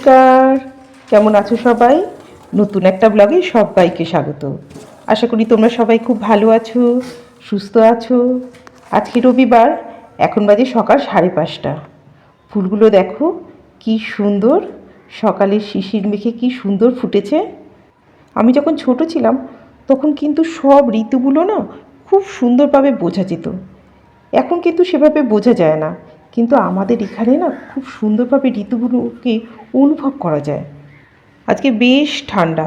নমস্কার, কেমন আছো সবাই? নতুন একটা ব্লগে সবাইকে স্বাগত। আশা করি তোমরা সবাই খুব ভালো আছো, সুস্থ আছো। আজকে রবিবার, এখন বাজে সকাল 5:30। ফুলগুলো দেখো কি সুন্দর, সকালের শিশির মেখে কি সুন্দর ফুটেছে। আমি যখন ছোট ছিলাম তখন কিন্তু সব ঋতুগুলো না খুব সুন্দরভাবে বোঝা যেত। এখন কিন্তু সেভাবে বোঝা যায় না, কিন্তু আমাদের এখানে না খুব সুন্দরভাবে ঋতুগুলোকে অনুভব করা যায়। আজকে বেশ ঠান্ডা,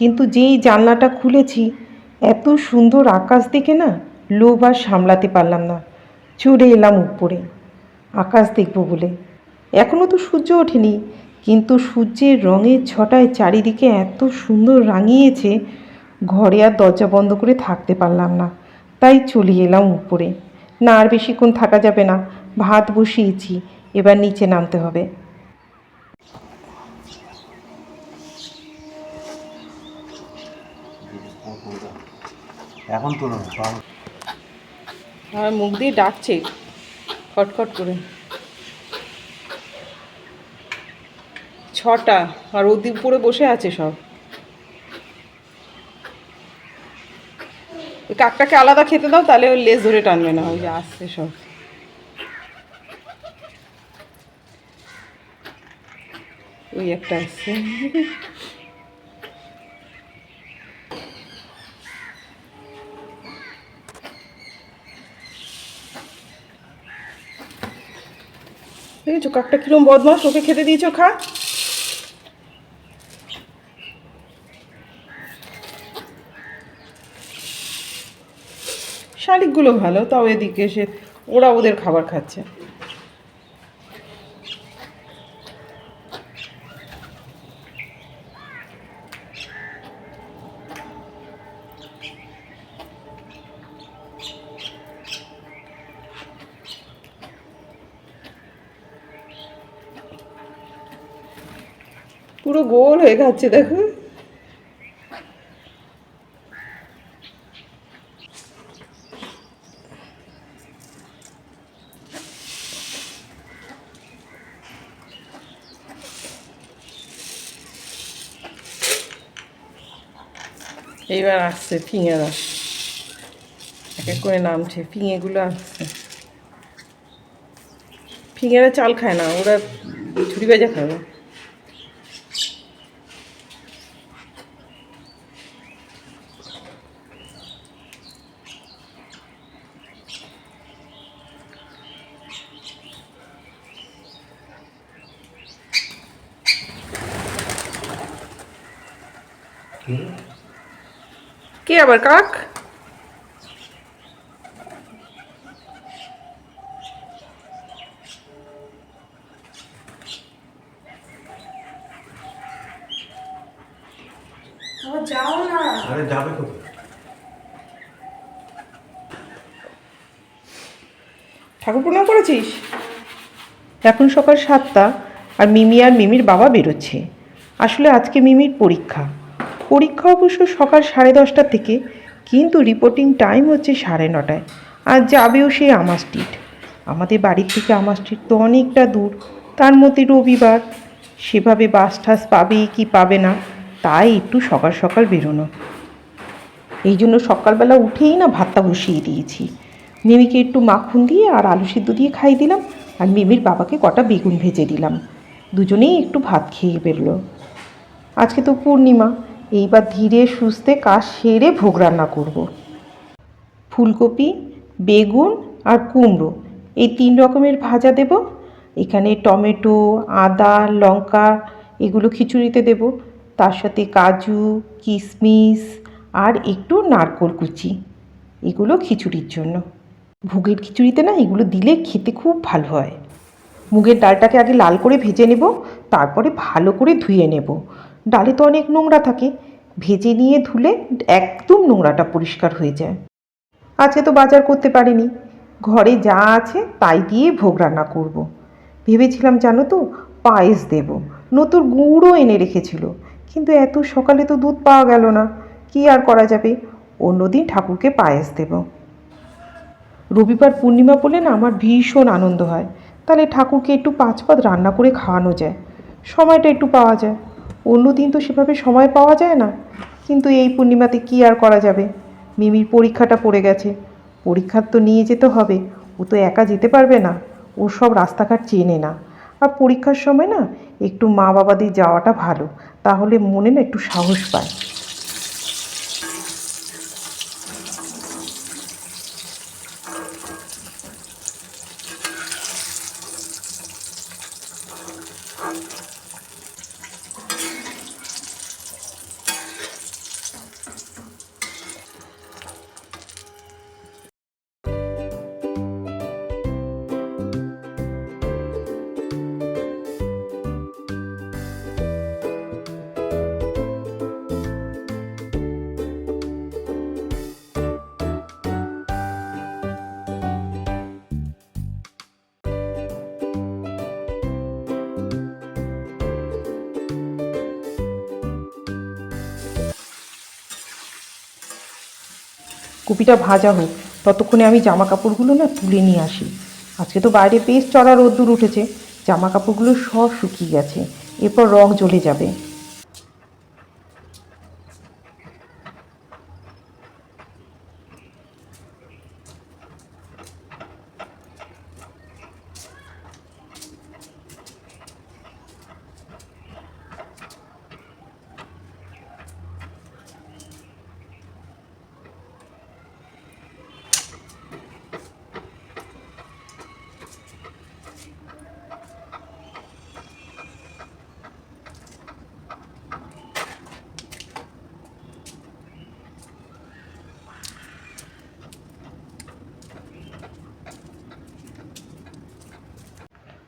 কিন্তু যেই জানলাটা খুলেছি এত সুন্দর আকাশ দেখে না লোভ আর সামলাতে পারলাম না, চলে এলাম উপরে আকাশ দেখব বলে। এখনও তো সূর্য ওঠেনি, কিন্তু সূর্যের রঙের ছটায় চারিদিকে এত সুন্দর রাঙিয়েছে, ঘরে আর দরজা বন্ধ করে থাকতে পারলাম না, তাই চলে এলাম উপরে। না আর বেশিক্ষণ থাকা যাবে না, ভাত বসিয়েছি, এবার নিচে নামতে হবে। এখন তো আর মুখ দিয়ে ডাকছে খটখট করে। 6টা আর ওদি উপরে বসে আছে সব। ওই কাকটাকে আলাদা খেতে দাও, তাহলে ওই লেজ ধরে টানবে না। ওই যে আসছে সব। ওই একটা আসছে। দেখেছো কাকটা কিরম বদমাস, ওকে খেতে দিয়েছো, খা। শালিকগুলো ভালো, তাও এদিকে এসে ওরা ওদের খাবার খাচ্ছে। পুরো গোল হয়ে খাচ্ছে দেখো। এইবার আসছে ফিঙেরা, এক এক করে নামছে, ফিঙেগুলো আসছে। ফিঙেরা চাল খায় না, ওরা ঝুড়ি ভেজা খাবে। কে আবার কাক? যাও না, আরে যাবে কোথায়? ঠাকুর প্রণাম করেছিস? এখন সকাল 7টা, আর মিমি আর মিমির বাবা বেরোচ্ছে। আসলে আজকে মিমির পরীক্ষা। পরীক্ষা অবশ্য সকাল 10:30 থেকে, কিন্তু রিপোর্টিং টাইম হচ্ছে 9:30। আর যাবেও সে আমার স্ট্রিট। আমাদের বাড়ির থেকে আমার স্ট্রিট তো অনেকটা দূর, তার মধ্যে রবিবার, সেভাবে বাস টাস পাবে কি পাবে না, তাই একটু সকাল সকাল বেরোনো। এই জন্য সকালবেলা উঠেই না ভাতটা বসিয়ে দিয়েছি। মিমিকে একটু মাখন দিয়ে আর আলু সিদ্ধ দিয়ে খাইয়ে দিলাম, আর মিমির বাবাকে কটা বেগুন ভেজে দিলাম। দুজনেই একটু ভাত খেয়ে বেরোলো। আজকে তো পূর্ণিমা, এইবার ধীরে সুস্থে কাজ সেরে ভোগ রান্না করব। ফুলকপি, বেগুন আর কুমড়ো, এই 3 রকমের ভাজা দেব। এখানে টমেটো, আদা, লঙ্কা এগুলো খিচুড়িতে দেব। তার সাথে কাজু, কিশমিশ আর একটু নারকোল কুচি, এগুলো খিচুড়ির জন্য। ভোগের খিচুড়িতে না এগুলো দিলে খেতে খুব ভালো হয়। মুগের ডালটাকে আগে লাল করে ভেজে নেব, তারপরে ভালো করে ধুয়ে নেব। ডালে তো অনেক নোংরা থাকে, ভেজে নিয়ে ধুলে একদম নোংরাটা পরিষ্কার হয়ে যায়। আজকে তো বাজার করতে পারিনি, ঘরে যা আছে তাই দিয়ে ভোগ রান্না করব। ভেবেছিলাম জানো তো পায়েস দেব, নতুন গুড়ও এনে রেখেছিল, কিন্তু এত সকালে তো দুধ পাওয়া গেল না, কি আর করা যাবে। অন্যদিন ঠাকুরকে পায়েস দেব। রবিবার পূর্ণিমা বলে না আমার ভীষণ আনন্দ হয়, তাহলে ঠাকুরকে একটু 5 পাত রান্না করে খাওয়ানো যায়। সময়টা একটু পাওয়া যায়। অন্য দিন তো সেভাবে সময় পাওয়া যায় না। কিন্তু এই পূর্ণিমাতে কি আর করা যাবে, মিমির পরীক্ষাটা পড়ে গেছে, পরীক্ষার তো নিয়ে যেতে হবে। ও তো একা যেতে পারবে না, ও সব রাস্তাঘাট চেনে না। আর পরীক্ষার সময় না একটু মা বাবাদের যাওয়াটা ভালো, তাহলে মনে না একটু সাহস পায়। কপিটা ভাজা হোক, ততক্ষণে আমি জামা কাপড়গুলো না তুলে নিয়ে আসি। আজকে তো বাইরে বেশ চড়া রোদ্দুর উঠেছে, জামা কাপড়গুলো সব শুকিয়ে গেছে, এরপর রং জ্বলে যাবে।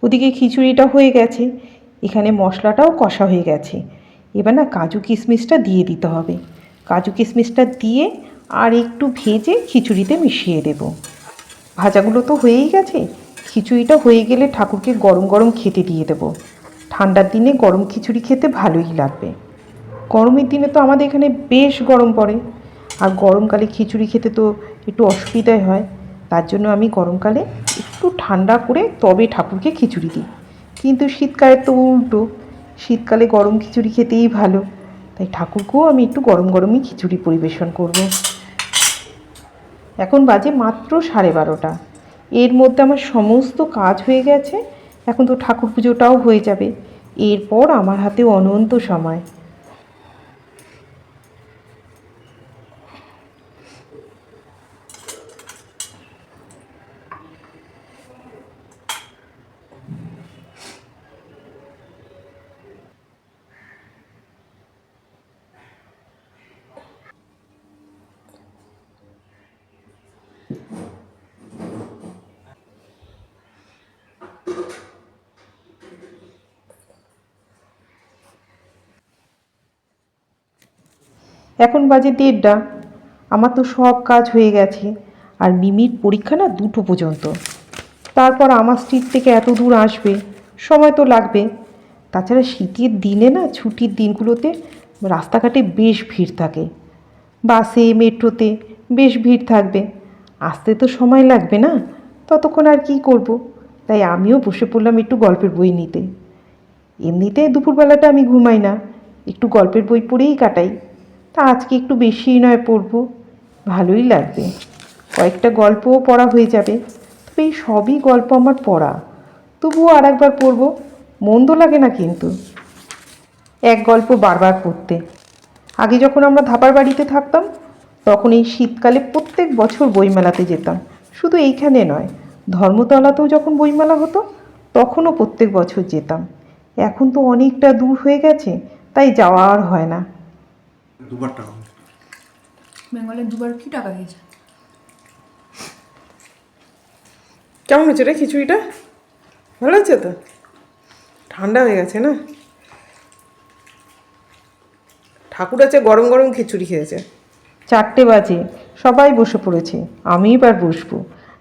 ওদিকে খিচুড়িটা হয়ে গেছে, এখানে মশলাটাও কষা হয়ে গেছে। এবার না কাজু কিশমিশটা দিয়ে দিতে হবে। কাজু কিশমিশটা দিয়ে আর একটু ভেজে খিচুড়িতে মিশিয়ে দেব। ভাজাগুলো তো হয়েই গেছে, খিচুড়িটা হয়ে গেলে ঠাকুরকে গরম গরম খেতে দিয়ে দেব। ঠান্ডার দিনে গরম খিচুড়ি খেতে ভালোই লাগবে। গরমের দিনে তো আমাদের এখানে বেশ গরম পড়ে, আর গরমকালে খিচুড়ি খেতে তো একটু অসুবিধাই হয়। তার জন্য আমি গরমকালে একটু ঠান্ডা করে তবে ঠাকুরকে খিচুড়ি দিই। কিন্তু শীতকালে তো উল্টো, শীতকালে গরম খিচুড়ি খেতেই ভালো, তাই ঠাকুরকেও আমি একটু গরম গরমই খিচুড়ি পরিবেশন করব। এখন বাজে মাত্র 12:30। এর মধ্যে আমার সমস্ত কাজ হয়ে গেছে। এখন তো ঠাকুর পুজোটাও হয়ে যাবে, এরপর আমার হাতে অনন্ত সময়। এখন বাজে 1:30। আমার তো সব কাজ হয়ে গেছে, আর মিমির পরীক্ষা না 2টো পর্যন্ত। তারপর আমার স্ট্রিট থেকে এত দূর আসবে, সময় তো লাগবে। তাছাড়া শীতের দিনে না ছুটির দিনগুলোতে রাস্তাঘাটে বেশ ভিড় থাকে, বাসে মেট্রোতে বেশ ভিড় থাকবে, আসতে তো সময় লাগবে না। ততক্ষণ আর কি করব, তাই আমিও বসে পড়লাম একটু গল্পের বই নিতে। এমনিতে দুপুরবেলাটা আমি ঘুমাই না, একটু গল্পের বই পড়েই কাটাই। তা আজকে একটু বেশিই নয় পড়ব, ভালোই লাগবে। কয়েকটা গল্পও পড়া হয়ে যাবে। তবে এই সবই গল্প আমার পড়া, তবুও আর একবার পড়ব, মন্দ লাগে না কিন্তু এক গল্প বারবার পড়তে। আগে যখন আমরা ধাপার বাড়িতে থাকতাম, তখন এই শীতকালে প্রত্যেক বছর বইমেলাতে যেতাম। শুধু এইখানে নয়, ধর্মতলাতেও যখন বইমেলা হতো তখনও প্রত্যেক বছর যেতাম। এখন তো অনেকটা দূর হয়ে গেছে, তাই যাওয়া আর হয় না। দুবার টাকা বেঙ্গলে 2বার কি টাকা দিয়েছে? কেমন হচ্ছে রে খিচুড়িটা? ভালো হচ্ছে তো? ঠান্ডা হয়ে গেছে না? ঠাকুর আছে গরম গরম খিচুড়ি খেয়েছে। 4টে বাজে, সবাই বসে পড়েছে, আমি এবার বসবো।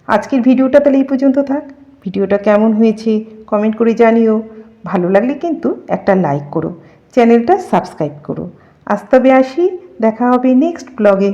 আজকের ভিডিওটা তাহলে এই পর্যন্ত থাক। ভিডিওটা কেমন হয়েছে কমেন্ট করে জানিও। ভালো লাগলে কিন্তু একটা লাইক করো, চ্যানেলটা সাবস্ক্রাইব করো। আজ তবে আসি, দেখা হবে নেক্সট ব্লগে।